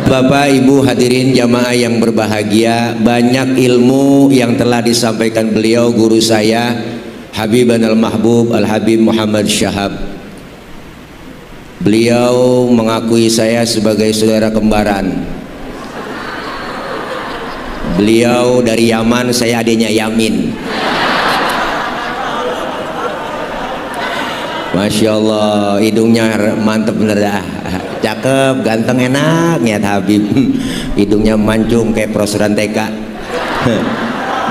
Bapak Ibu hadirin jamaah yang berbahagia, banyak ilmu yang telah disampaikan beliau guru saya Habiban al-Mahbub Al-Habib Muhammad Syahab. Beliau mengakui saya sebagai saudara kembaran. Beliau dari Yaman, saya adiknya Yamin. Masya Allah, hidungnya mantep bener dah, cakep, ganteng, enak niat Habib. Hidungnya mancung kayak prosedan TK.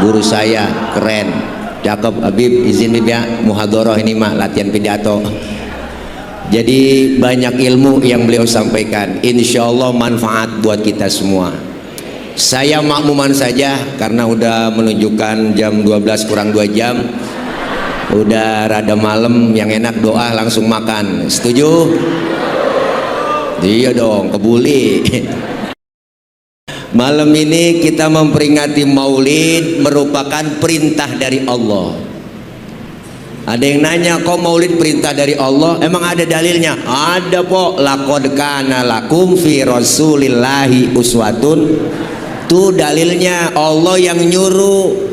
Guru saya keren, cakep. Habib izin Habib ya, muhadharah ini mah latihan pidato. Jadi banyak ilmu yang beliau sampaikan, insya Allah manfaat buat kita semua. Saya makmuman saja karena udah menunjukkan jam 12 kurang 2 jam. Udah rada malam, yang enak doa langsung makan. Setuju? Iya dong, kebuli. Malam ini kita memperingati Maulid, merupakan perintah dari Allah. Ada yang nanya, kok Maulid perintah dari Allah? Emang ada dalilnya? Ada po. Laqad kana lakum fi rasulillahi uswatun. Tuh dalilnya, Allah yang nyuruh.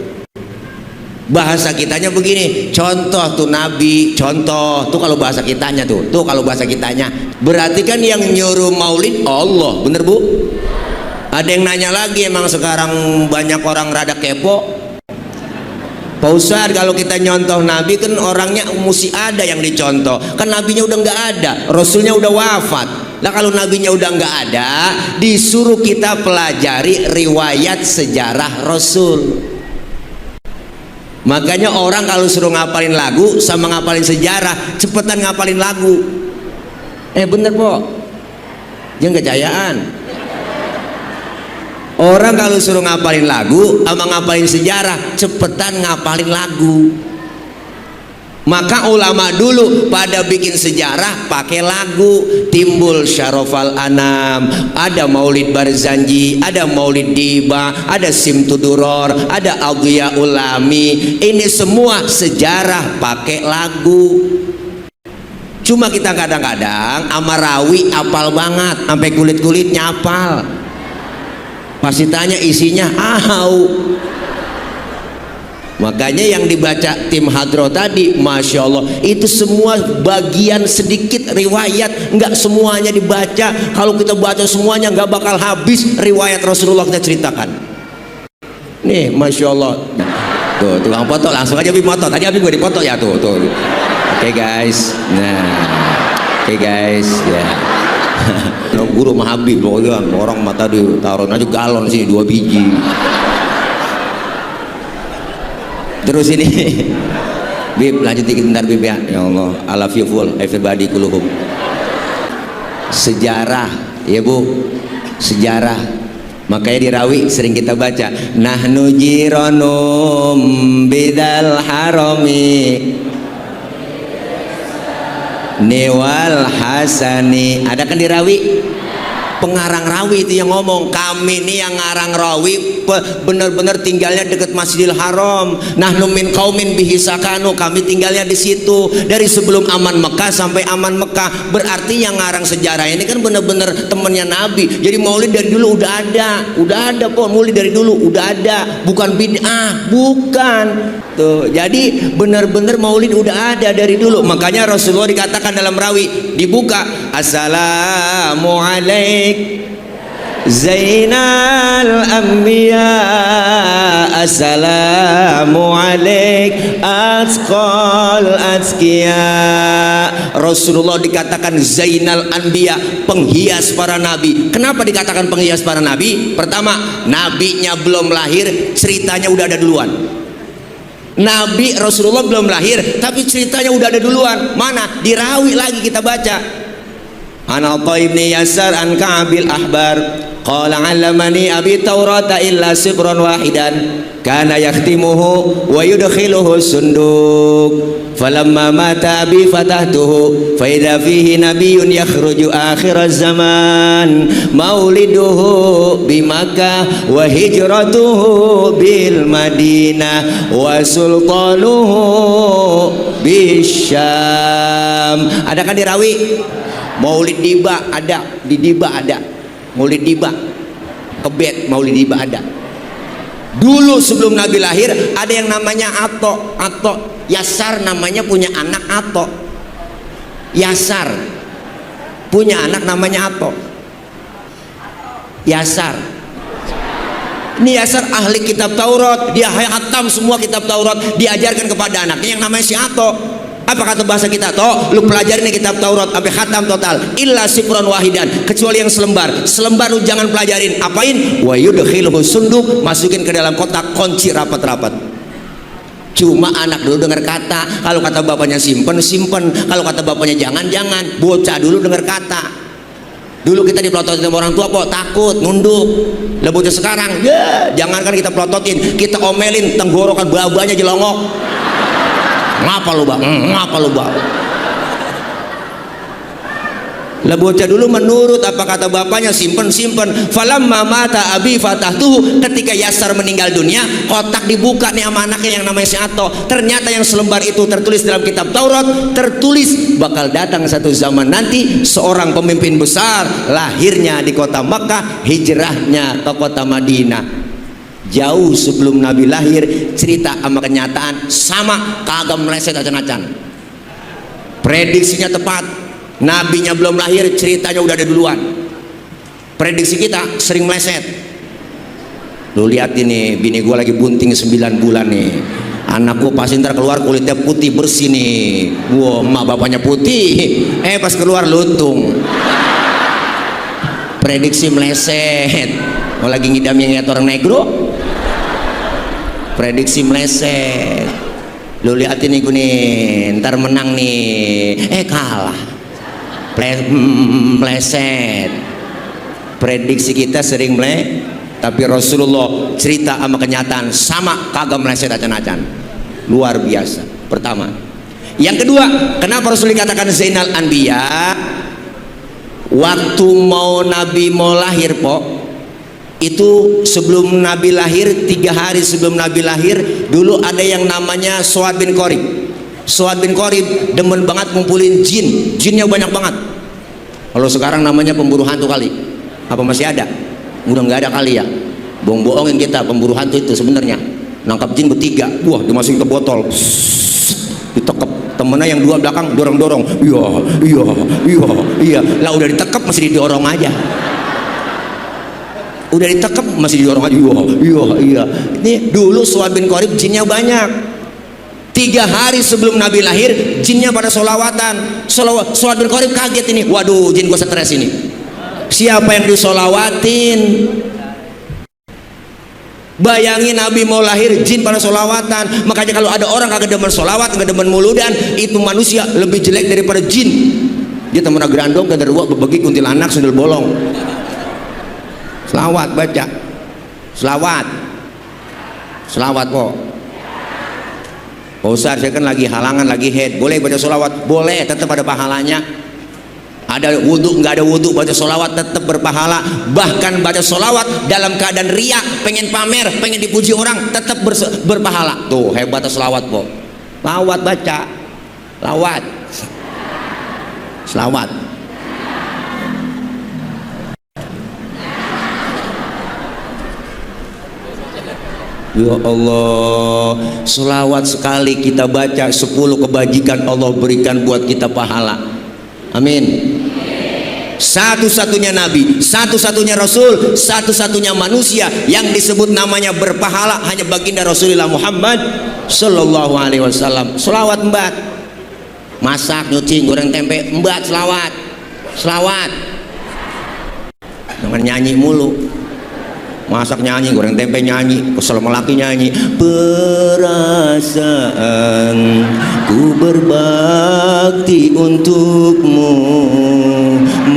Bahasa kitanya begini, contoh tuh Nabi, contoh tuh kalau bahasa kitanya tuh kalau bahasa kitanya berarti kan yang nyuruh maulid Allah, bener Bu? Ada yang nanya lagi, emang sekarang banyak orang rada kepo, Pak Ustadz, kalau kita nyontoh Nabi kan orangnya mesti ada yang dicontoh, kan Nabinya udah nggak ada, Rasulnya udah wafat. Nah kalau Nabinya udah nggak ada, disuruh kita pelajari riwayat sejarah Rasul. Makanya orang kalau suruh ngapalin lagu sama ngapalin sejarah, cepetan ngapalin lagu. Bener po, jangan kejayaan. Orang kalau suruh ngapalin lagu sama ngapalin sejarah, cepetan ngapalin lagu. Maka ulama dulu pada bikin sejarah pakai lagu. Timbul Syarofal Anam, ada Maulid Barzanji, ada Maulid Diba, ada Simtuduror, ada Adhiya Ulami. Ini semua sejarah pakai lagu. Cuma kita kadang-kadang amarawi apal banget, sampai kulit-kulitnya apal. Pasti tanya isinya Makanya yang dibaca tim hadroh tadi, Masya Allah, itu semua bagian sedikit riwayat, nggak semuanya dibaca. Kalau kita baca semuanya nggak bakal habis riwayat Rasulullah kita ceritakan. Nih Masya Allah, tuh tukang foto langsung aja Habib foto. Tadi Habib gue dipoto ya tuh. Oke guys, oke guys ya. Guru sama Habib pokoknya orang mata ditaruh aja galon sini 2 biji. Terus ini Bib, lanjut dikit bentar Bib ya. Ya Allah, I love you full, everybody kuluhum. Sejarah ya Bu, sejarah. Makanya di Rawi sering kita baca, nahnu jiranum bidal harami niwal hasani. Ada kan di Rawi? Pengarang Rawi itu yang ngomong, kami ini yang ngarang Rawi bener-bener tinggalnya deket Masjidil Haram. Nahnu min qaumin bihi sakanu, kami tinggalnya di situ dari sebelum aman Mekah sampai aman Mekah. Berarti yang ngarang sejarah ini kan bener-bener temennya Nabi. Jadi Maulid dari dulu udah ada po, Maulid dari dulu udah ada, bukan bid'ah, bukan. Tuh, jadi bener-bener Maulid udah ada dari dulu. Makanya Rasulullah dikatakan dalam Rawi, dibuka, Assalamualaikum Zainal Anbiya, Assalamualaikum Atqal Atqiya. Rasulullah dikatakan Zainal Anbiya, penghias para nabi. Kenapa dikatakan penghias para nabi? Pertama, nabinya belum lahir, ceritanya udah ada duluan. Nabi Rasulullah belum lahir, tapi ceritanya udah ada duluan. Mana? Di Rawi lagi kita baca. An Atha ibn Yasar an Ka'bil Ahbar qala 'allamani abi Taurata illa sibran wahidan kana yaktimuhu wa yudkhiluhu sunduk falamma mata abi fatahtuhu fa idza fihi nabiyyun yakhruju akhir zaman mauliduhu bi Makkah wa hijratuhu bil Madinah wa sultanuhu bisyam. Ada kan di Rawi? Maulid Diba ada, di Diba ada. Maulid Diba, kebet Maulid Diba ada. Dulu sebelum Nabi lahir ada yang namanya Ato. Yasar namanya punya anak Ato. Yasar punya anak namanya Ato. Yasar. Ini Yasar ahli kitab Taurat, dia hatam semua kitab Taurat, diajarkan kepada anaknya yang namanya si Ato. Apa kata bahasa kita? Toh, lu pelajarin kitab Taurat sampai khatam total. Illa sifron wahidan, kecuali yang selembar. Selembar lu jangan pelajarin. Apain? Wa yudkhiluhu sunduk, masukin ke dalam kotak, kunci rapat-rapat. Cuma anak dulu dengar kata, kalau kata bapaknya simpen, kalau kata bapaknya jangan. Bocah dulu dengar kata. Dulu kita dipelototin sama orang tua, kok takut, nunduk. Lah bocah sekarang, ya, jangankan kita pelototin, kita omelin, tenggorokan babanya jelongok. Ngapa lu bang? Ngapa lu bang? Lah bocah dulu menurut apa kata bapaknya, simpen. Falamma mata abi fatahtuhu, ketika Yasar meninggal dunia, kotak dibuka nih sama anaknya yang namanya si Ato. Ternyata yang selembar itu tertulis dalam kitab Taurat, tertulis bakal datang satu zaman nanti seorang pemimpin besar, lahirnya di kota Makkah, hijrahnya ke kota Madinah. Jauh sebelum Nabi lahir, cerita sama kenyataan sama, kagak meleset acan-acan. Prediksinya tepat. Nabinya belum lahir, ceritanya udah ada duluan. Prediksi kita sering meleset. Lu lihat ini, bini gua lagi bunting 9 bulan nih. Anakku pasti ntar keluar kulitnya putih bersih nih. Wah, emak bapaknya putih, pas keluar luntung. Prediksi meleset. Mau lagi ngidamnya ngeliat orang negro, prediksi meleset. Lu lihat ini gue nih, ntar menang nih, kalah. Meleset. Prediksi kita sering tapi Rasulullah cerita sama kenyataan sama, kagak meleset acan-acan. Luar biasa. Pertama. Yang kedua, kenapa Rasul dikatakan Zainal Anbiya? Waktu Nabi mau lahir, itu sebelum Nabi lahir, 3 hari sebelum Nabi lahir, dulu ada yang namanya Suad bin Qorib. Suad bin Qorib demen banget ngumpulin jin. Jinnya banyak banget. Kalau sekarang namanya pemburu hantu kali. Apa masih ada? Udah nggak ada kali ya. Bohong-bohongin kita, pemburu hantu itu sebenarnya nangkap jin bertiga. Wah, dimasukin ke botol, ditekep. Temennya yang 2 belakang dorong-dorong. Iya. Lah udah ditekep masih didorong aja. Udah ditekep masih didorong aja. Iya. Ini dulu Suad bin Qorib jinnya banyak. 3 hari sebelum Nabi lahir, jinnya pada solawatan. Suad bin Qorib kaget ini. Waduh, jin gua stres ini. Siapa yang disolawatin? Bayangin Nabi mau lahir, jin pada solawatan. Makanya kalau ada orang kagak demen solawat, kagak demen muludan, itu manusia lebih jelek daripada jin. Dia temen gerandong, genderuwo, bebegi, kuntilanak, sundel bolong. Selawat baca, selawat kok. Ustaz, saya kan lagi halangan, lagi head, boleh baca solawat? Boleh, tetap ada pahalanya. Ada wudhu, nggak ada wudhu, baca solawat tetap berpahala. Bahkan baca solawat dalam keadaan riya, pengen pamer, pengen dipuji orang, tetap berpahala. Tuh hebat solawat kok. Lawat baca, selawat. Ya Allah, selawat sekali kita baca, 10 kebajikan Allah berikan buat kita pahala. Amin. Satu-satunya Nabi, satu-satunya Rasul, satu-satunya manusia yang disebut namanya berpahala hanya baginda Rasulullah Muhammad Sallallahu Alaihi Wasallam. Selawat mbak, masak, nyuci, goreng tempe, mbak selawat. Jangan nyanyi mulu. Masak nyanyi, goreng tempe nyanyi, kesel melaki nyanyi. Perasaan ku berbakti untukmu,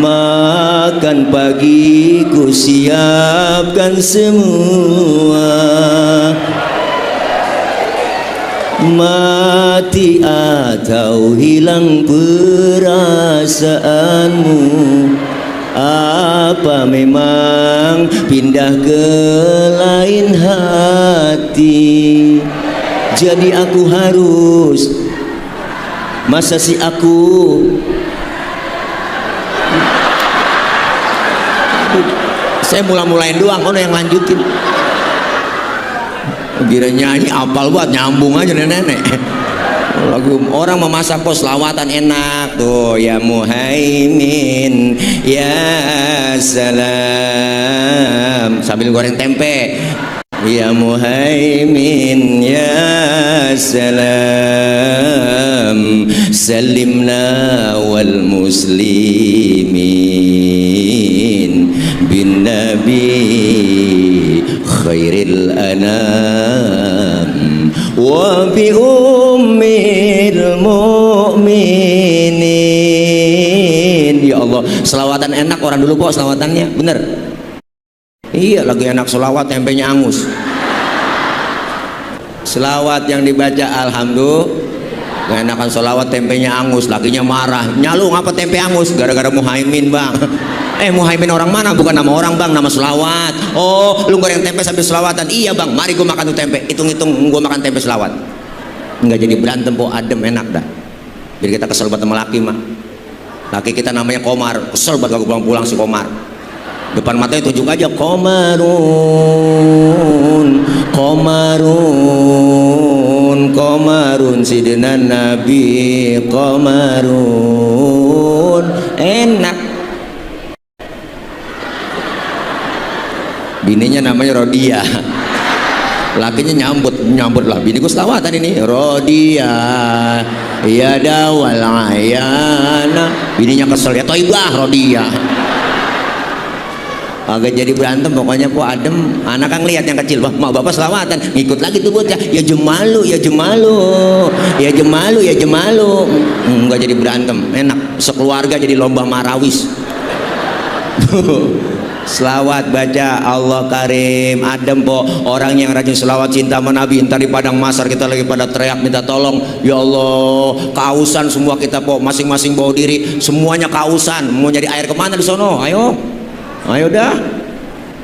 makan pagi ku siapkan semua, mati atau hilang perasaanmu. Apa memang pindah ke lain hati? Jadi aku harus, masa sih aku Saya mulain doang, ono yang lanjutin. Kira nyanyi apal buat nyambung aja nenek-nenek. Lagu orang memasak pos selawatan enak tuh, ya Muhaimin ya salam sambil goreng tempe. Ya Muhaimin ya salam salimna wal muslimin bin nabi khairil anam wa bi ummil mu'minin. Ya Allah, selawatan enak orang dulu kok selawatannya, bener. Iya, lagi enak selawat tempenya angus. Selawat yang dibaca alhamdulillah, gak enakan selawat tempenya angus, lakinya marah. Nyalu ngapa tempe angus? Gara-gara Muhaimin bang. Muhaimin orang mana? Bukan nama orang bang, nama selawat. Oh, lu goreng tempe sambil selawatan? Iya bang, mari gue makan tuh tempe. Hitung-hitung gue makan tempe selawat. Nggak jadi berantem, po adem enak dah. Biar kita kesel banget sama laki mah. Laki kita namanya Komar, kesel banget kalau pulang-pulang si Komar. Depan matanya tunjuk aja Komarun, Komarun, Komarun, sidina Nabi Komarun. Enak. Bininya namanya Rodia, lakinya nyambut lah. Bini gue selawatan ini Rodia ya dawal ayana. Bininya kesel, ya toibah Rodia. Agak jadi berantem pokoknya po adem. Anak kan lihat yang kecil, wah mau bapak selawatan, ngikut lagi tuh bocah. Ya jemalu, ya jemalu, ya jemalu, ya jemalu. Enggak jadi berantem, enak. Sekeluarga jadi lomba marawis. Selawat baca Allah Karim, adem po. Orang yang rajin selawat cinta sama Nabi, entar di padang mahsyar kita lagi pada teriak minta tolong, ya Allah, kehausan semua kita po, masing-masing bawa diri, semuanya kehausan. Mau nyari air kemana di sono? Ayo, ayo dah.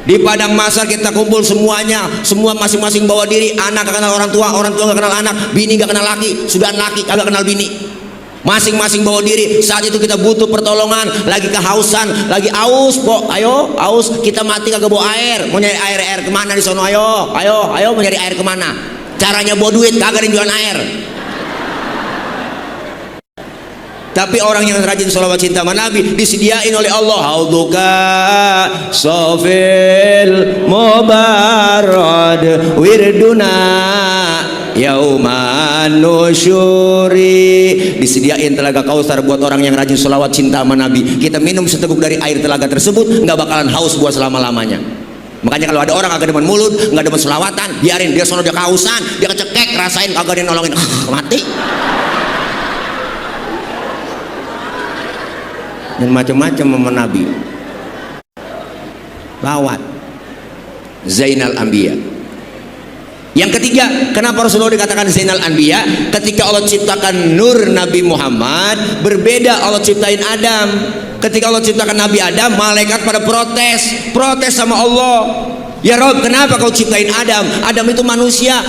Di padang mahsyar kita kumpul semuanya, semua masing-masing bawa diri. Anak gak kenal orang tua gak kenal anak, bini gak kenal laki, sudah laki kagak kenal bini. Masing-masing bawa diri. Saat itu kita butuh pertolongan, lagi kehausan, lagi aus, po. Ayo, aus, kita mati kagak bawa air. Mau nyari air kemana di sono? Ayo, mau nyari air kemana? Caranya bawa duit, kagak ada jualan air. Tapi orang yang rajin sholawat cinta sama Nabi disediain oleh Allah. Hauduka sofil mubarad wirduna yauman nusyuri. Disediain telaga Kausar buat orang yang rajin sholawat cinta sama Nabi. Kita minum seteguk dari air telaga tersebut, nggak bakalan haus buat selama-lamanya. Makanya kalau ada orang kagak demen mulut, nggak demen selawatan, biarin dia sono, dia kehausan, dia kecekek, rasain kagak dia nolongin, mati. Dan macam-macam sama Nabi. Lawat Zainal Anbiya. Yang ketiga, kenapa Rasulullah dikatakan Zainal Anbiya? Ketika Allah ciptakan nur Nabi Muhammad, berbeda Allah ciptain Adam. Ketika Allah ciptakan Nabi Adam, malaikat pada protes sama Allah. Ya Rob, kenapa kau ciptain Adam? Adam itu manusia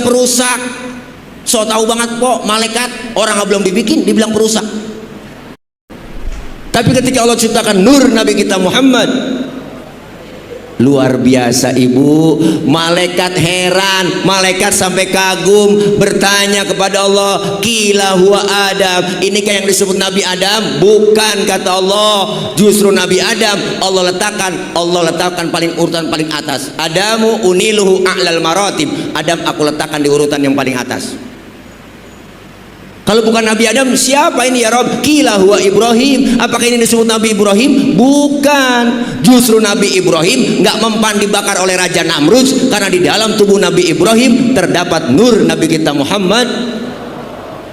perusak. So tahu banget po, malaikat orang belum dibikin dibilang perusak. Tapi ketika Allah ciptakan nur Nabi kita Muhammad, luar biasa ibu. Malaikat heran, malaikat sampai kagum, bertanya kepada Allah, Qila huwa Adam, inikah yang disebut Nabi Adam? Bukan, kata Allah, justru Nabi Adam Allah letakkan paling urutan paling atas. Adamu uniluhu a'lal maratib, Adam aku letakkan di urutan yang paling atas. Kalau bukan Nabi Adam, siapa ini ya Rob? Qila huwa Ibrahim. Apakah ini disebut Nabi Ibrahim? Bukan. Justru Nabi Ibrahim nggak mempan dibakar oleh Raja Namrud, karena di dalam tubuh Nabi Ibrahim terdapat nur Nabi kita Muhammad.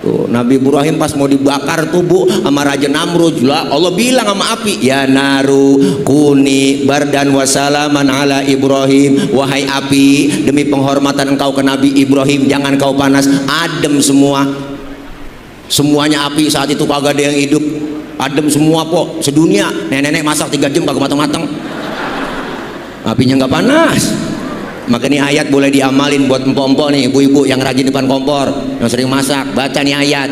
Tuh, Nabi Ibrahim pas mau dibakar tubuh sama Raja Namrud, Allah bilang sama api, ya naru kuni bardan wasalaman ala Ibrahim. Wahai api, demi penghormatan engkau ke Nabi Ibrahim, jangan kau panas, adem semua. Semuanya api saat itu, kagak ada yang hidup, adem semua po, sedunia. Nenek-nenek masak 3 jam kagak matang-matang, apinya nggak panas. Maka ini ayat boleh diamalin buat empok-empok nih, ibu-ibu yang rajin depan kompor, yang sering masak, baca nih ayat.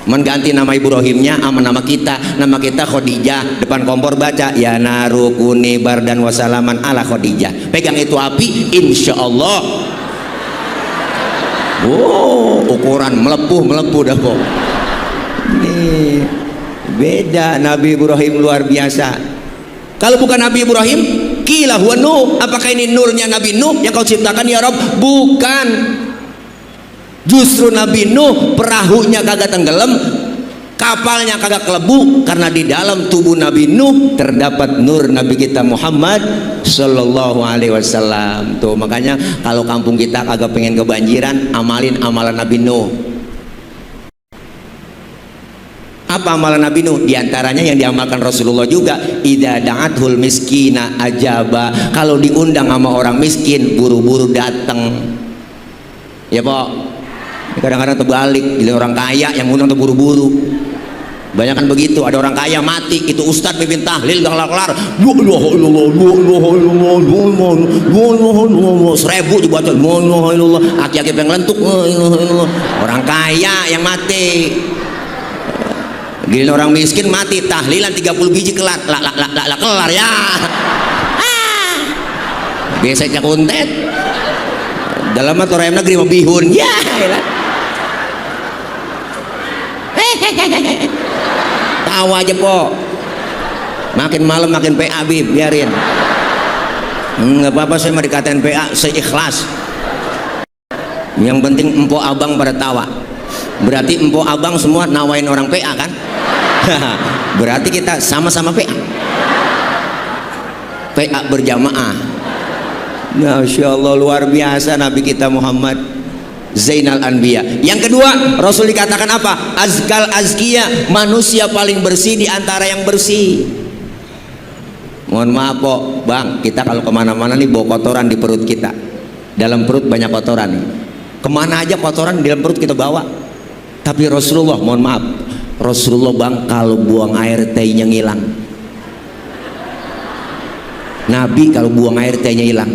mengganti nama Ibrahimnya sama nama kita. Nama kita Khadijah, depan kompor baca ya naru kuni bardan wasalaman ala Khadijah. Pegang itu api, insya Allah. Oh, ukuran melepuh dah kok. Nih, beda Nabi Ibrahim luar biasa. Kalau bukan Nabi Ibrahim, qila huwa Nuh. Apakah ini nurnya Nabi Nuh yang kau ciptakan ya Rabb? Bukan. Justru Nabi Nuh perahunya kagak tenggelam, kapalnya kagak kelebu, karena di dalam tubuh Nabi Nuh terdapat nur Nabi kita Muhammad Sallallahu Alaihi Wasallam. Tuh makanya kalau kampung kita kagak pengen kebanjiran, amalin amalan Nabi Nuh. Apa amalan Nabi Nuh? Di antaranya yang diamalkan Rasulullah juga, idza da'athul miskina ajaba. Kalau diundang sama orang miskin, buru-buru datang. Ya Pak. Kadang-kadang terbalik, jadi orang kaya yang ngundang terburu-buru. Banyak kan begitu, ada orang kaya mati, itu ustadz mimpin tahlil gak kelar-kelar, 1000 dibaca, aki-aki pengen lentuk, orang kaya yang mati. Gila orang miskin mati, tahlilan 30 biji kelar, kelar ya. Biasanya kuntet. Dalam orang negeri mau bihun, ya. Tawa aja po, makin malam makin PA bib, biarin. Nggak apa-apa, saya mau dikatain PA, saya ikhlas. Yang penting empok abang pada tawa. Berarti empok abang semua nawain orang PA kan? Berarti kita sama-sama PA. PA berjamaah. Masya Allah, luar biasa Nabi kita Muhammad Zainal Anbiya. Yang kedua, Rasul dikatakan apa? Azkal azkiya, manusia paling bersih di antara yang bersih. Mohon maaf Pok, Bang, kita kalau kemana-mana nih bawa kotoran di perut kita. Dalam perut banyak kotoran nih. Kemana aja kotoran di dalam perut kita bawa. Tapi Rasulullah, mohon maaf, Rasulullah Bang, kalau buang air tehnya ngilang. Nabi kalau buang air tehnya hilang.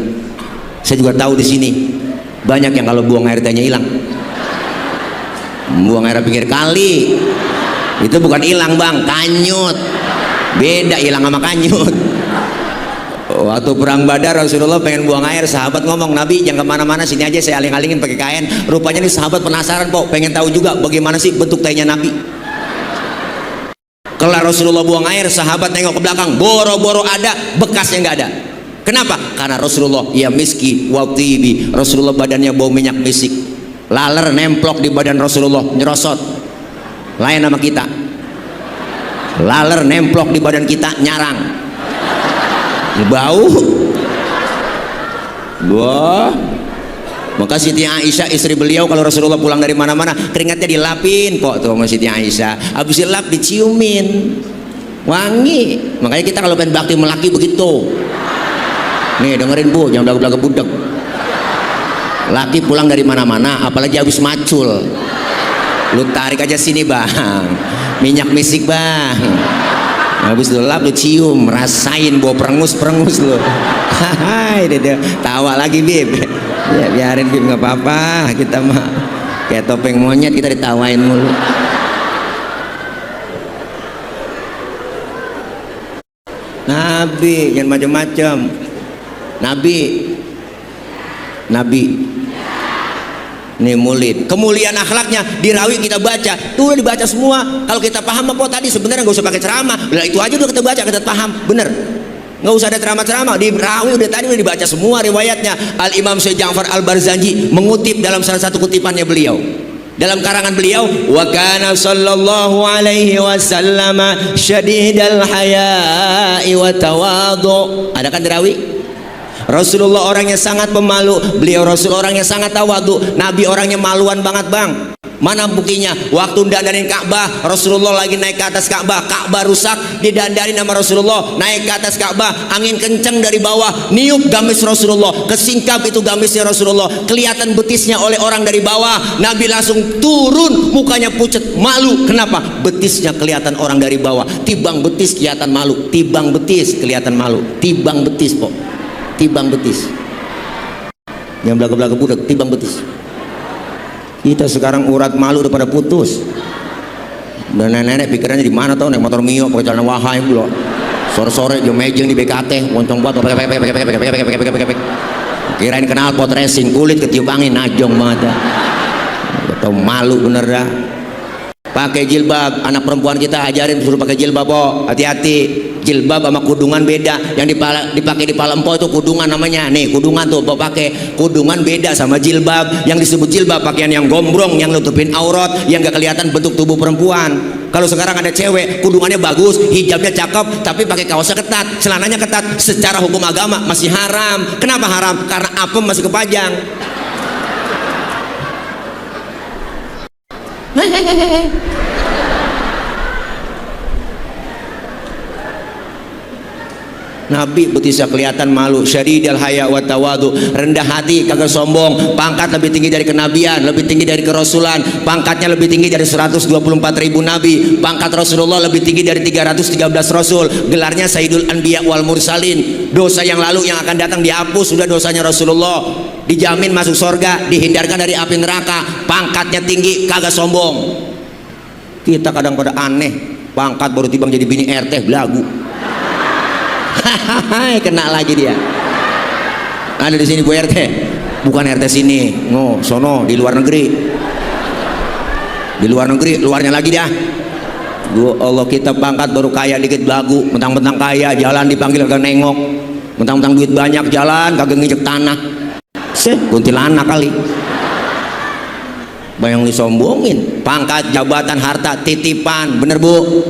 Saya juga tahu di sini banyak yang kalau buang air tehnya hilang. Buang air pinggir kali itu bukan hilang Bang, kanyut. Beda hilang sama kanyut. Waktu perang Badar Rasulullah pengen buang air, sahabat ngomong, Nabi jangan kemana-mana, sini aja saya aling-alingin pakai kain. Rupanya nih sahabat penasaran Pok, pengen tahu juga bagaimana sih bentuk tehnya Nabi. Kelar Rasulullah buang air, sahabat nengok ke belakang, boro-boro ada, bekasnya nggak ada. Kenapa? Karena Rasulullah ya miski watibi, Rasulullah badannya bau minyak misik, laler nemplok di badan Rasulullah, nyerosot. Lain sama kita, laler nemplok di badan kita, nyarang, bau. Wah, maka Siti Aisyah istri beliau kalau Rasulullah pulang dari mana-mana keringatnya dilapin kok tuh sama Siti Aisyah, habis dilap diciumin, wangi. Makanya kita kalau pengen bakti melaki begitu. Nih dengerin Bu, jangan belaga-belaga budek. Laki pulang dari mana-mana, apalagi habis macul, lu tarik aja sini Bang, minyak misik Bang. Habis lu lap, lu cium, rasain bau perengus-perengus lu. Hai, dia tawa lagi Bib. Ya biarin Bib, nggak apa-apa, kita mah kayak topeng monyet, kita ditawain mulu. Nabi jangan macam-macam. Nabi nih mulid, kemuliaan akhlaknya dirawi kita baca, tuh udah dibaca semua. Kalau kita paham apa tadi sebenarnya nggak usah pakai ceramah, lah itu aja udah kita baca, kita paham, bener. Nggak usah ada ceramah-ceramah, dirawi udah tadi udah dibaca semua riwayatnya. Al Imam Syekh Ja'far Al Barzanji mengutip dalam salah satu kutipannya beliau, dalam karangan beliau, wa kana sallallahu alaihi wasallam syadidal haya'i wa tawadhu. Ada kan dirawi? Rasulullah orangnya sangat pemalu, beliau Rasul orangnya sangat tawadu. Nabi orangnya maluan banget Bang. Mana buktinya? Waktu dandanin Ka'bah, Rasulullah lagi naik ke atas Ka'bah, Ka'bah rusak, didandanin sama Rasulullah, naik ke atas Ka'bah, angin kenceng dari bawah, niup gamis Rasulullah, kesingkap itu gamisnya Rasulullah, kelihatan betisnya oleh orang dari bawah. Nabi langsung turun, mukanya pucet, malu. Kenapa? Betisnya kelihatan orang dari bawah. Tibang betis kelihatan malu, tibang betis kelihatan malu, tibang betis Pok, tibang betis. Yang belaga-belaga budak, tibang betis. Kita sekarang urat malu udah pada putus. Dan nenek pikirannya di mana tau, naik motor Mio pakai celana wahai pula. Sore-sore jam mejeng di BKT, moncong buat kirain kenal pot racing, kulit ketiup angin, najong banget dah. Atau malu bener dah. Pakai jilbab, anak perempuan kita ajarin suruh pakai jilbab, po. Hati-hati. Jilbab sama kudungan beda. Yang dipakai di pala empok itu kudungan namanya. Nih kudungan tuh po pakai. Kudungan beda sama jilbab. Yang disebut jilbab pakaian yang gombrong, yang nutupin aurat, yang gak kelihatan bentuk tubuh perempuan. Kalau sekarang ada cewek kudungannya bagus, hijabnya cakep, tapi pakai kaosnya ketat, celananya ketat, secara hukum agama masih haram. Kenapa haram? Karena apem masih kepajang. Nabi betisah kelihatan malu, syadidal haya wa tawadu, rendah hati kagak sombong, pangkat lebih tinggi dari kenabian, lebih tinggi dari kerasulan, pangkatnya lebih tinggi dari 124.000 nabi, pangkat Rasulullah lebih tinggi dari 313 rasul, gelarnya Sayyidul Anbiya wal Mursalin. Dosa yang lalu yang akan datang dihapus, sudah dosanya Rasulullah, dijamin masuk surga, dihindarkan dari api neraka, pangkatnya tinggi kagak sombong. Kita kadang-kadang aneh, pangkat baru timbang jadi bini RT belagu. Kena lagi dia. Ada di sini Bu RT, bukan RT sini, no, sono di luar negeri. Di luar negeri, luarnya lagi dah. Gua Allah, kita pangkat baru kaya dikit belagu, mentang-mentang kaya, jalan dipanggil kagak nengok, mentang-mentang duit banyak jalan kagak nginjek tanah. Kuntilanak kali. Bayang disombongin, pangkat, jabatan, harta, titipan, bener Bu?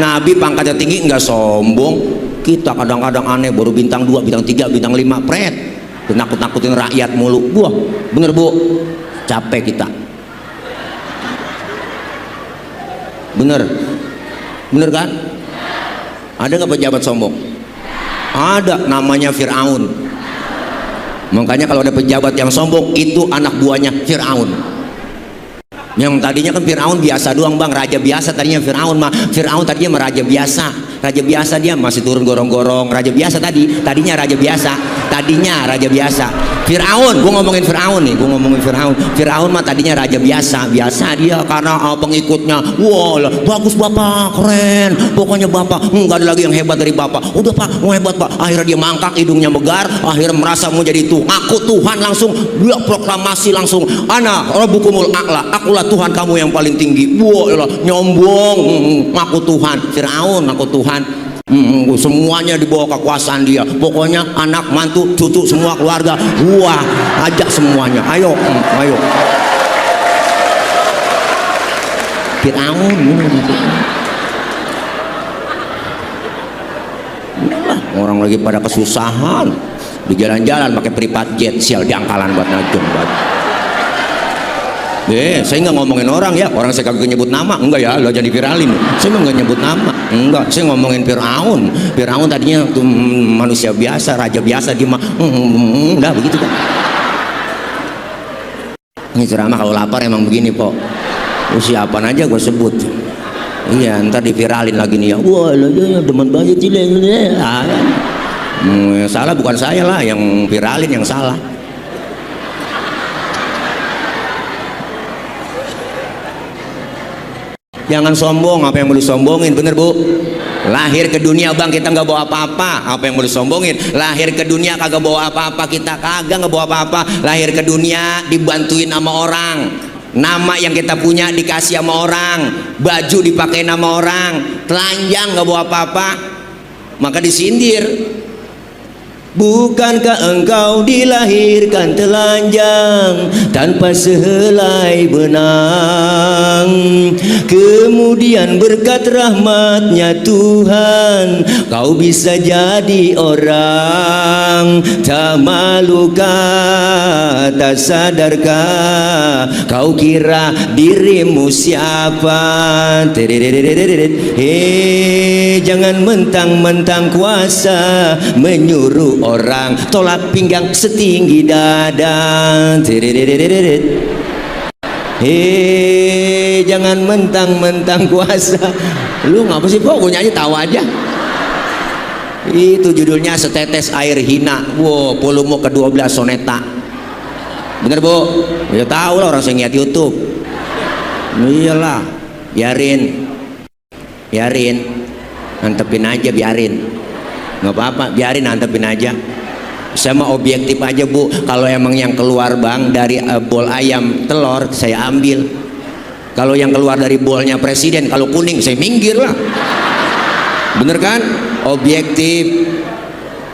Nabi pangkatnya tinggi nggak sombong. Kita kadang-kadang aneh, baru bintang 2, bintang 3, bintang 5, pret, nakut-nakutin rakyat mulu. Wah, bener Bu, capek kita. Bener kan? Ada nggak pejabat sombong? Ada, namanya Fir'aun. Makanya kalau ada pejabat yang sombong, itu anak buahnya Fir'aun. Yang tadinya kan Fir'aun biasa doang bang, raja biasa tadinya Fir'aun mah. Fir'aun tadinya mah raja biasa. Raja biasa, dia masih turun gorong-gorong. Raja biasa tadinya raja biasa. Tadinya raja biasa. Fir'aun, gua ngomongin Fir'aun nih, gua ngomongin Fir'aun. Fir'aun mah tadinya raja biasa. Biasa dia karena pengikutnya, wah bagus bapak, keren. Pokoknya bapak, nggak ada lagi yang hebat dari bapak. Udah pak, mau hebat pak. Akhirnya dia mangkak, hidungnya megar. Akhirnya merasa mau jadi Tuhan. Aku Tuhan langsung, dia proklamasi langsung. Ana rabbukumul a'la, akulah Tuhan kamu yang paling tinggi. Wah, nyombong, ngaku Tuhan. Fir'aun ngaku Tuhan. Semuanya di bawah kekuasaan dia. Pokoknya anak, mantu, cucu, semua keluarga, wah, ajak semuanya. Ayo. Fir'aun. Orang lagi pada kesusahan di jalan-jalan pakai private jet, sial jangkalan buat najong buat. Saya nggak ngomongin orang ya, orang saya kagak nyebut nama, enggak ya, lo jadi viralin. Saya nggak nyebut nama, enggak, saya ngomongin Fir'aun. Fir'aun tadinya tuh manusia biasa, raja biasa, dia mah enggak begitu kan. Ini ceramah kalau lapar emang begini po. Siapaan aja gue sebut. Iya, ntar diviralin lagi nih ya. Wah, demen banget sih. Salah bukan saya lah, yang viralin yang salah. Jangan sombong, apa yang mau disombongin, bener Bu? Lahir ke dunia bang, kita nggak bawa apa-apa, apa yang mau disombongin? Lahir ke dunia kagak bawa apa-apa, kita kagak nggak bawa apa-apa. Lahir ke dunia dibantuin sama orang, nama yang kita punya dikasih sama orang, baju dipakai nama orang, telanjang nggak bawa apa-apa, maka disindir. Bukankah engkau dilahirkan telanjang tanpa sehelai benang, kemudian berkat rahmatnya Tuhan kau bisa jadi orang. Tak malukah, tak sadarkah, kau kira dirimu siapa? Jangan mentang-mentang kuasa menyuruh orang tolak pinggang setinggi dada. Jangan mentang-mentang kuasa. Lu ngapa sih kok gue nyanyi tahu aja. Itu judulnya Setetes Air Hina. Wow, volume ke-12 soneta. Bener Bu? Ya tahu lah, orang saya ngeliat YouTube. Iyalah, biarin. biarin, antepin aja, biarin, nggak apa-apa, biarin, antepin aja. Sama objektif aja Bu, kalau emang yang keluar Bang dari bol ayam telur saya ambil, kalau yang keluar dari bolnya presiden kalau kuning saya minggir lah, bener kan? Objektif,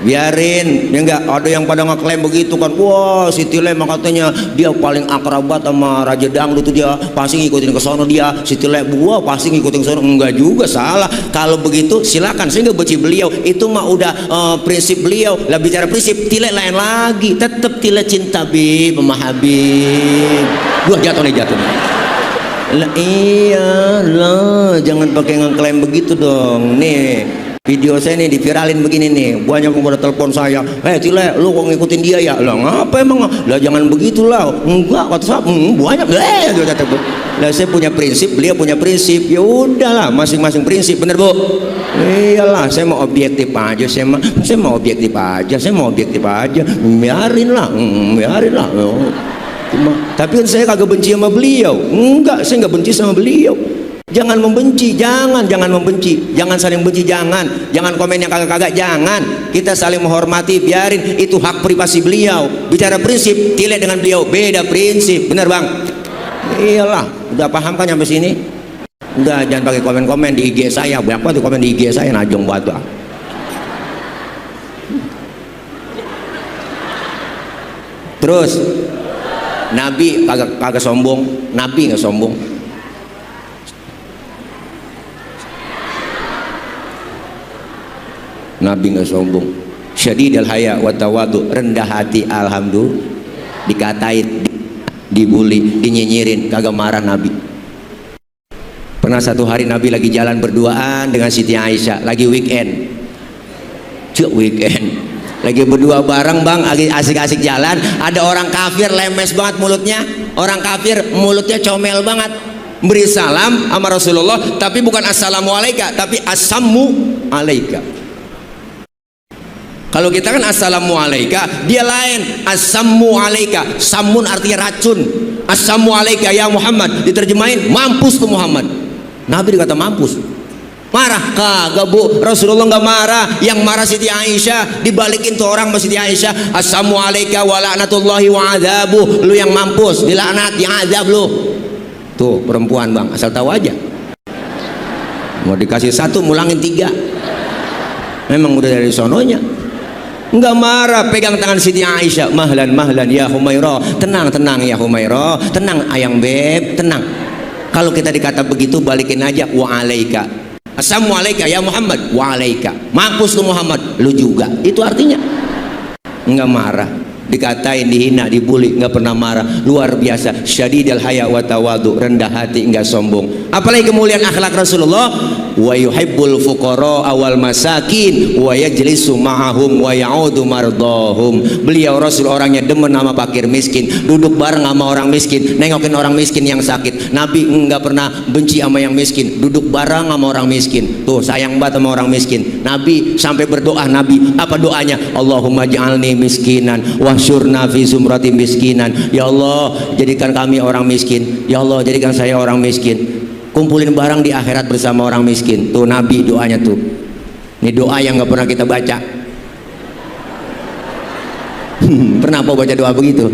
biarin. Ya enggak, ada yang pada ngeklaim begitu kan, wah Siti Le katanya dia paling akrabat sama Raja Dangdut, dia pasti ngikutin ke sono, dia Siti Le wah pasti ngikutin ke sono. Enggak juga, salah. Kalau begitu silakan, saya nggak benci beliau, itu mah udah prinsip beliau lah. Bicara prinsip, Tile lain lagi, tetap Tile cinta Bib sama Habib. Wah jatuh nih, jatuh nih. Lah iya lah, jangan pakai ngeklaim begitu dong. Nih video saya nih diviralin begini nih, banyak yang pada telepon saya, Tile lu kok ngikutin dia ya? Lah ngapa emang? Lah jangan begitulah. Enggak, kata saya banyak lah, saya punya prinsip, beliau punya prinsip, ya udahlah, masing-masing prinsip, bener Bu? Iyalah, saya mau objektif aja, saya mau objektif aja, biarin lah. Tapi kan saya kagak benci sama beliau. Enggak, saya nggak benci sama beliau. Jangan membenci, jangan membenci, jangan saling benci, jangan komen yang kagak-kagak, jangan. Kita saling menghormati, biarin, itu hak privasi beliau. Bicara prinsip, Tile dengan beliau beda prinsip, bener Bang? Iyalah, udah paham kan sampai sini? Udah, jangan pakai komen-komen di IG saya, banyak banget komen di IG saya, najong banget Bang. Terus, Nabi kagak sombong, Nabi nggak sombong. Nabi nggak sombong, syadidal haya wa tawadu, rendah hati, alhamdulillah. Dikatain, dibully, dinyinyirin, kagak marah Nabi. Pernah satu hari Nabi lagi jalan berduaan dengan Siti Aisyah, lagi weekend, lagi berdua bareng Bang, asik-asik jalan. Ada orang kafir lemes banget mulutnya, orang kafir mulutnya comel banget, beri salam sama Rasulullah, tapi bukan assalamualaikum, tapi assamu alaika. Kalau kita kan assalamualaikum, dia lain, assamu alaika. Samun artinya racun, assamu alaika ya Muhammad, diterjemahin mampus tuh Muhammad. Nabi dikata mampus, marah? Kagak Bu, Rasulullah nggak marah, yang marah Siti Aisyah. Dibalikin tuh orang sama Siti Aisyah, assamu alaika wa la'natullahi wa adzabuh. Lu yang mampus, dilaknat, yang azab lu. Tuh perempuan Bang, asal tahu aja, mau dikasih satu mulangin tiga, memang udah dari sononya. Enggak marah, pegang tangan Siti Aisyah, mahlan ya Humairah, tenang ya Humairah, tenang ayang beb, tenang. Kalau kita dikata begitu, balikin aja, wa alaika, assalamu alaika ya Muhammad, wa alaika, mampus lu Muhammad, lu juga. Itu artinya enggak marah. Dikatain, dihina, dibully, nggak pernah marah. Luar biasa, syadidal haya wa tawadu, rendah hati, nggak sombong. Apalagi kemuliaan akhlak Rasulullah, wa yuhibbul fuqara awal masakin wa yajlisu ma'ahum wa ya'udu mardahum. Beliau Rasul orangnya demen sama fakir miskin, duduk bareng sama orang miskin, nengokin orang miskin yang sakit. Nabi nggak pernah benci sama yang miskin, duduk bareng sama orang miskin. Tuh sayang banget sama orang miskin. Nabi sampai berdoa, Nabi apa doanya? Allahumma ja'alni miskinan wahsyurna fi zumrati miskinan. Ya Allah, jadikan kami orang miskin. Ya Allah, jadikan saya orang miskin. Kumpulin barang di akhirat bersama orang miskin. Tuh Nabi doanya tuh. Ini doa yang nggak pernah kita baca. Pernah apa baca doa begitu?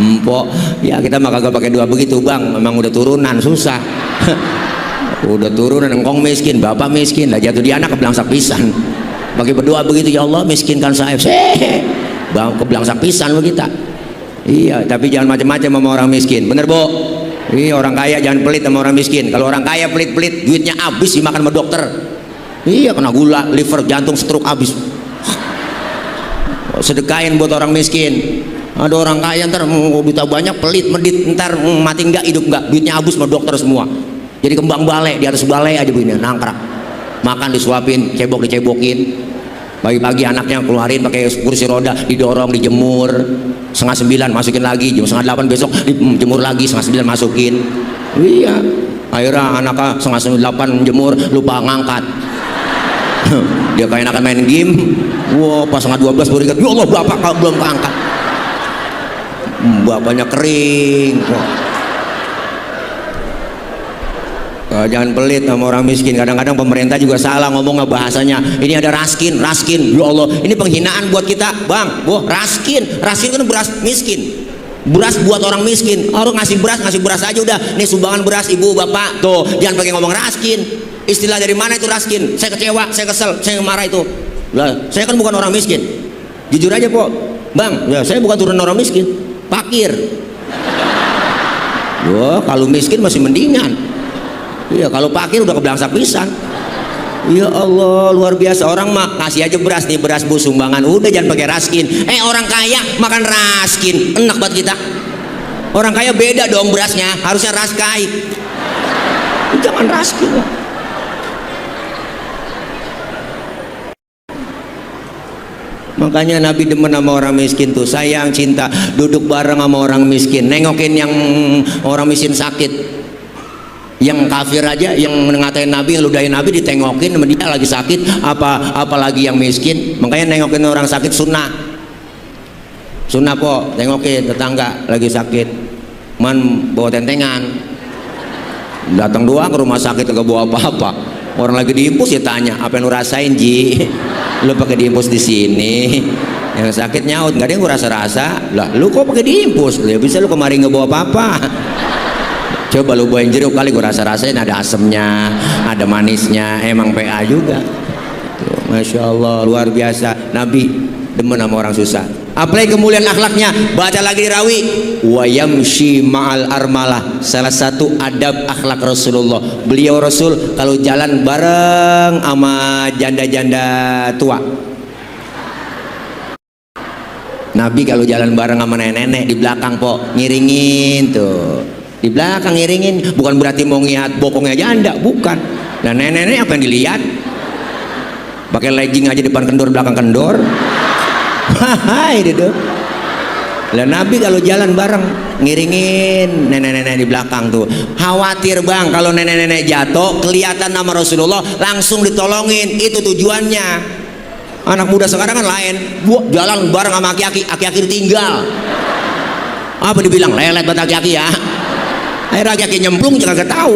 Empok. Ya kita mah kagak pakai doa begitu Bang. Memang udah turunan susah. Udah turunan, engkong miskin, bapak miskin, lah jatuh di anak kebelangsak pisan. Pakai berdoa begitu, ya Allah miskinkan saya. Bang kebelangsak pisan lo kita. Iya, tapi jangan macam-macam sama orang miskin. Bener Bu? Iya, orang kaya jangan pelit sama orang miskin. Kalau orang kaya pelit-pelit, duitnya habis dimakan sama dokter. Iya, kena gula, liver, jantung, stroke habis. Sedekain buat orang miskin. Ada orang kaya ntar duitnya banyak, pelit, medit, ntar mati enggak, hidup enggak, duitnya habis sama dokter semua. Jadi kembang balai, di atas balai aja begini, nangkrak. Makan disuapin, cebok dicebokin. Pagi-pagi anaknya keluarin pakai kursi roda, didorong, dijemur. 8:30 masukin lagi, jam 7:30 besok dijemur lagi, 7:30 masukin. Iya, akhirnya anaknya 7:30 jemur, lupa ngangkat. Dia kayak akan main game. Wow, pas 11:30 baru ingat, ya Allah bapak kalau belum keangkat. Bapaknya kering. Jangan pelit sama orang miskin. Kadang-kadang pemerintah juga salah ngomongnya bahasanya. Ini ada raskin, raskin. Ya Allah, ini penghinaan buat kita, bang. Boh, raskin, raskin kan beras miskin. Beras buat orang miskin. Orang ngasih beras aja udah. Nih sumbangan beras ibu bapak. Tuh, jangan pakai ngomong raskin. Istilah dari mana itu raskin? Saya kecewa, saya kesel, saya marah itu. Lah, saya kan bukan orang miskin. Jujur aja, Pok. Bang, ya saya bukan turun orang miskin. Fakir. Wah, kalau miskin masih mendingan. Iya, kalau fakir udah kebelangsak pisan. Ya Allah, luar biasa. Orang mah kasih aja beras nih, beras bu sumbangan. Udah jangan pakai raskin. Orang kaya makan raskin. Enak banget kita. Orang kaya beda dong berasnya, harusnya raskai. Jangan raskin. Makanya Nabi demen sama orang miskin tuh, sayang, cinta, duduk bareng sama orang miskin, nengokin yang orang miskin sakit. Yang kafir aja, yang ngatain Nabi, ngeludahin Nabi, ditengokin sama dia lagi sakit, apalagi yang miskin. Makanya nengokin orang sakit sunnah. Sunnah kok, tengokin tetangga lagi sakit, man bawa tentengan. Datang doang ke rumah sakit gak bawa apa-apa. Orang lagi diimpus ya tanya, apa yang lu rasain Ji? Lu pakai diimpus di sini. Yang sakit nyaut, nggak ada yang gua rasa-rasa. Lah, lu kok pakai diimpus? Ya bisa lu kemarin nggak bawa apa-apa. Coba lu bawain jeruk kali, gua rasa-rasain ada asemnya, ada manisnya, emang PA juga. Tuh, Masya Allah, luar biasa. Nabi demen sama orang susah. Apalagi kemuliaan akhlaknya, baca lagi di rawi, wa yamshi ma'al armalah. Salah satu adab akhlak Rasulullah, beliau Rasul kalau jalan bareng sama janda-janda tua. Nabi kalau jalan bareng sama nenek-nenek di belakang Pok, ngiringin tuh. Di belakang ngiringin, bukan berarti mau ngeliat bokongnya janda, bukan. Nah nenek-nenek apa yang dilihat? Pakai legging aja depan kendor, belakang kendor. Hai itu. Lah Nabi kalau jalan bareng ngiringin nenek-nenek di belakang tuh. Khawatir bang kalau nenek-nenek jatuh kelihatan nama Rasulullah, langsung ditolongin. Itu tujuannya. Anak muda sekarang kan lain, jalan bareng sama aki-aki, aki-aki ditinggal. Apa dibilang lelet buat aki-aki ya? Akhirnya aki nyemplung juga gak tahu.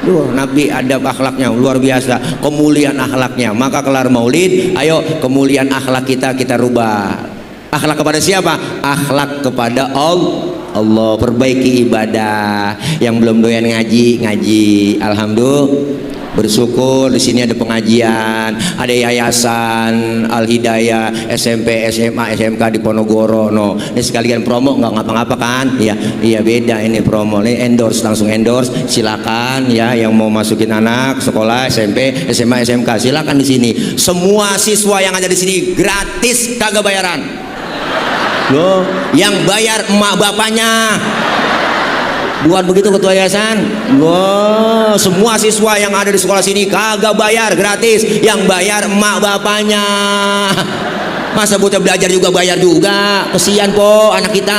Duh, Nabi adab akhlaknya luar biasa, kemuliaan akhlaknya. Maka kelar maulid, ayo kemuliaan akhlak kita rubah. Akhlak kepada siapa? Akhlak kepada Allah. Perbaiki ibadah. Yang belum doyan ngaji. Alhamdulillah. Bersyukur di sini ada pengajian, ada yayasan Al Hidayah, SMP, SMA, SMK di Ponorogo. No, ini sekalian promo, nggak ngapa-ngapa kan? Iya beda ini promo, ini endorse, langsung endorse. Silakan ya yang mau masukin anak sekolah SMP, SMA, SMK, silakan di sini. Semua siswa yang ada di sini gratis, kagak bayaran. Loh, yang bayar emak bapaknya. Bukan begitu ketua yayasan? Wow, semua siswa yang ada di sekolah sini kagak bayar, gratis. Yang bayar emak bapaknya. Masa bocah belajar juga bayar juga? Kesian po anak kita.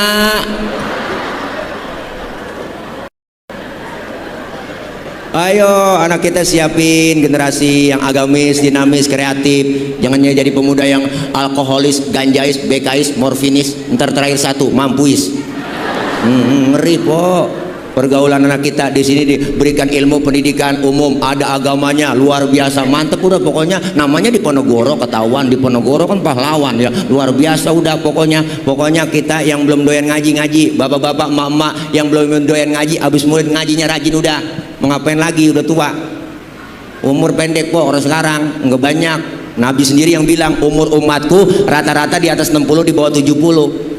Ayo anak kita siapin generasi yang agamis, dinamis, kreatif. Jangan jadi pemuda yang alkoholis, ganjais, bekais, morfinis. Ntar terakhir satu, mampuis. Ngeri po. Pergaulan anak kita di sini diberikan ilmu pendidikan umum, ada agamanya, luar biasa, mantep udah pokoknya. Namanya di Ponorogo ketahuan, di Ponorogo kan pahlawan ya, luar biasa udah pokoknya kita yang belum doyan ngaji, bapak-bapak, emak-emak yang belum doyan ngaji, abis murid ngajinya rajin udah. Mau ngapain lagi, udah tua, umur pendek po orang sekarang, nggak banyak. Nabi sendiri yang bilang umur umatku rata-rata di atas 60, di bawah 70.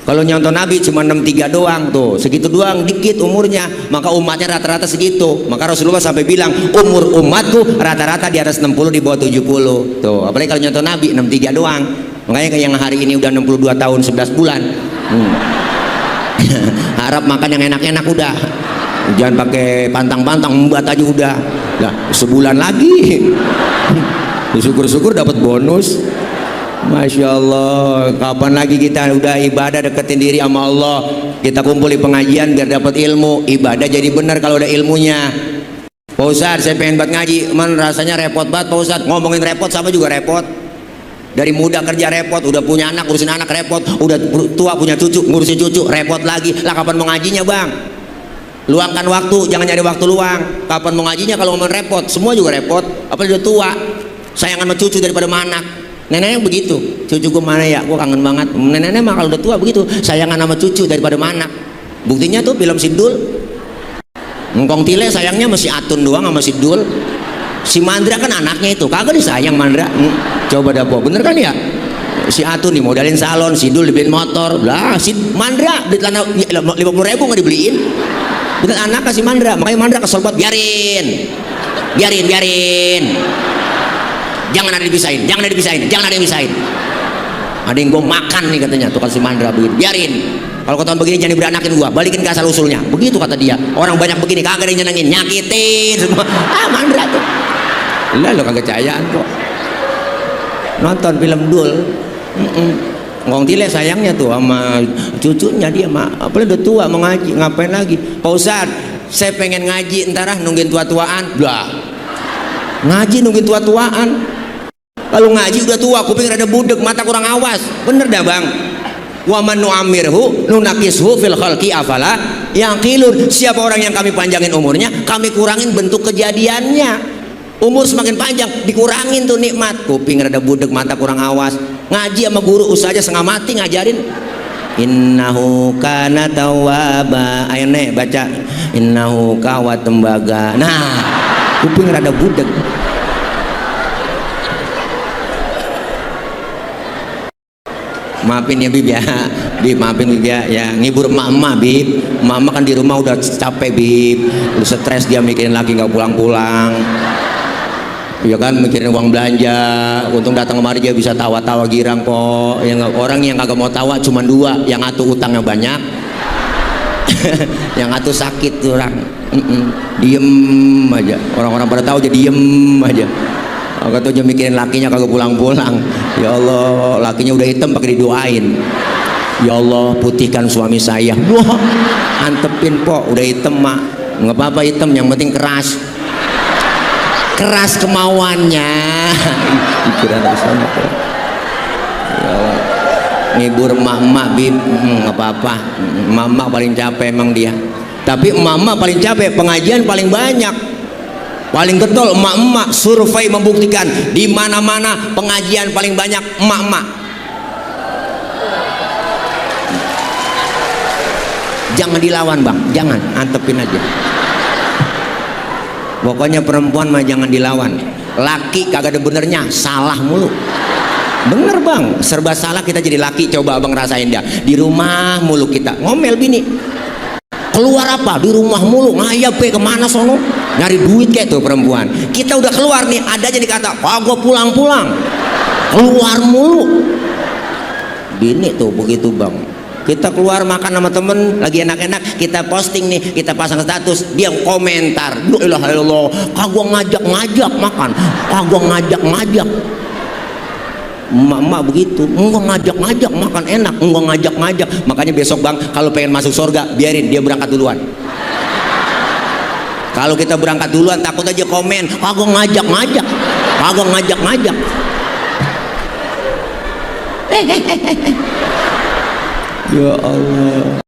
Kalau nyontoh Nabi cuma 63 doang tuh, segitu doang dikit umurnya, maka umatnya rata-rata segitu. Maka Rasulullah sampai bilang umur umatku rata-rata di atas 60, di bawah 70. Tuh, apalagi kalau nyontoh Nabi 63 doang. Makanya kayak yang hari ini udah 62 tahun 11 bulan. Harap makan yang enak-enak udah. Jangan pakai pantang-pantang, membuat aja udah. Lah, sebulan lagi. Syukur-syukur dapat bonus. Masya Allah, kapan lagi kita udah ibadah deketin diri sama Allah, kita kumpul di pengajian biar dapat ilmu. Ibadah jadi benar kalau ada ilmunya. Pak Ustadz, saya pengen banget ngaji, man rasanya repot banget Pak Ustadz. Ngomongin repot sama juga repot. Dari muda kerja repot, udah punya anak ngurusin anak repot, udah tua punya cucu ngurusin cucu repot lagi. Lah kapan mau ngajinya bang? Luangkan waktu, jangan nyari waktu luang. Kapan mau ngajinya kalau ngomong repot? Semua juga repot. Apalagi udah tua. Sayangan sama cucu daripada sama anak. Neneknya begitu. Cucuku mana ya? Gua kangen banget. Neneknya mah kalau udah tua begitu. Sayangan sama cucu daripada sama anak. Buktinya tuh film Sidul. Ngkong Tile sayangnya masih Atun doang sama Sidul. Si Mandra kan anaknya itu. Kagak disayang Mandra. Coba dah po. Bener kan ya? Si Atun nih modalin salon, Sidul dibeliin motor. Lah si Mandra beli celana 50.000 nggak dibeliin. Bener anak kasih Mandra, makanya Mandra kesel banget. Biarin. Jangan ada dipisahin. Jangan ada yang pisahin. Ada yang gue makan nih katanya, tuh kasih Mandra begini. Biarin. Kalau kau tahun begini jangan beranakin gua, balikin ke asal usulnya. Begitu kata dia. Orang banyak begini kagak ada yang nyenengin, nyakitin semua. Mandra tuh. Lah lo kagak cayaan kok. Nonton film Dul. Ngong Tile sayangnya tuh sama cucunya dia mah, apalagi udah tua mau ngaji, ngapain lagi? Pak Ustadz, saya pengen ngaji entarah nungguin tua-tuaan. Lah, ngaji nungguin tua-tuaan. Kalau ngaji udah tua, kuping rada budek, mata kurang awas. Bener dah bang. Wa man nu'amirhu nunakishu fil khalqi afala yaqilun. Siapa orang yang kami panjangin umurnya, kami kurangin bentuk kejadiannya. Umur semakin panjang dikurangin tuh nikmat. Kuping rada budek, mata kurang awas. Ngaji sama guru usahanya setengah mati ngajarin. Innahu kana tawwaba. Ayo nek baca innahu kawat tembaga. Nah, kuping rada budek. Maafin ya Bib ya. Bib maafin Bib ya ngibur emak-emak Bib. Emak-emak kan di rumah udah capek Bib, udah stres dia mikirin lagi nggak pulang-pulang. Ya kan mikirin uang belanja. Untung datang kemari dia bisa tawa-tawa girang kok. Orang yang kagak mau tawa cuma dua, yang satu utangnya banyak, yang satu sakit tuh orang. Diem aja. Orang-orang pada tahu jadi diem aja. Kagak tuh aja mikirin lakinya kagak pulang-pulang. Ya Allah, lakinya udah hitam pakai didoain. Ya Allah, putihkan suami saya. Wah, antepin po, udah hitam mak. Nggak apa-apa hitam, yang penting keras. Keras kemauannya. Pikiran sama kok. Ya Allah. Ngibur emak-emak Bib, nggak apa-apa. Emak-emak paling capek emang dia. Tapi emak-emak paling capek, pengajian paling banyak. Paling getol emak-emak. Survei membuktikan di mana-mana pengajian paling banyak emak-emak. Jangan dilawan bang, jangan, antepin aja. Pokoknya perempuan mah jangan dilawan. Laki kagak ada benernya, salah mulu. Bener bang, serba salah kita jadi laki. Coba abang rasain dah. Di rumah mulu kita ngomel bini. Keluar apa? Di rumah mulu ngayap kemana sono? Nyari duit kayak tuh perempuan. Kita udah keluar nih, ada aja dikata, kagak pulang-pulang. Keluar mulu. Bini tuh begitu bang. Kita keluar makan sama temen lagi enak-enak, kita posting nih, kita pasang status, dia komentar, la ilaha illallah, kagak ngajak-ngajak makan, kagak ngajak-ngajak. Emak-emak begitu, enggak ngajak-ngajak makan enak, enggak ngajak-ngajak. Makanya besok bang, kalau pengen masuk surga, biarin dia berangkat duluan. Kalau kita berangkat duluan, takut aja komen, kagak ngajak-ngajak, kagak ngajak-ngajak. Ya Allah.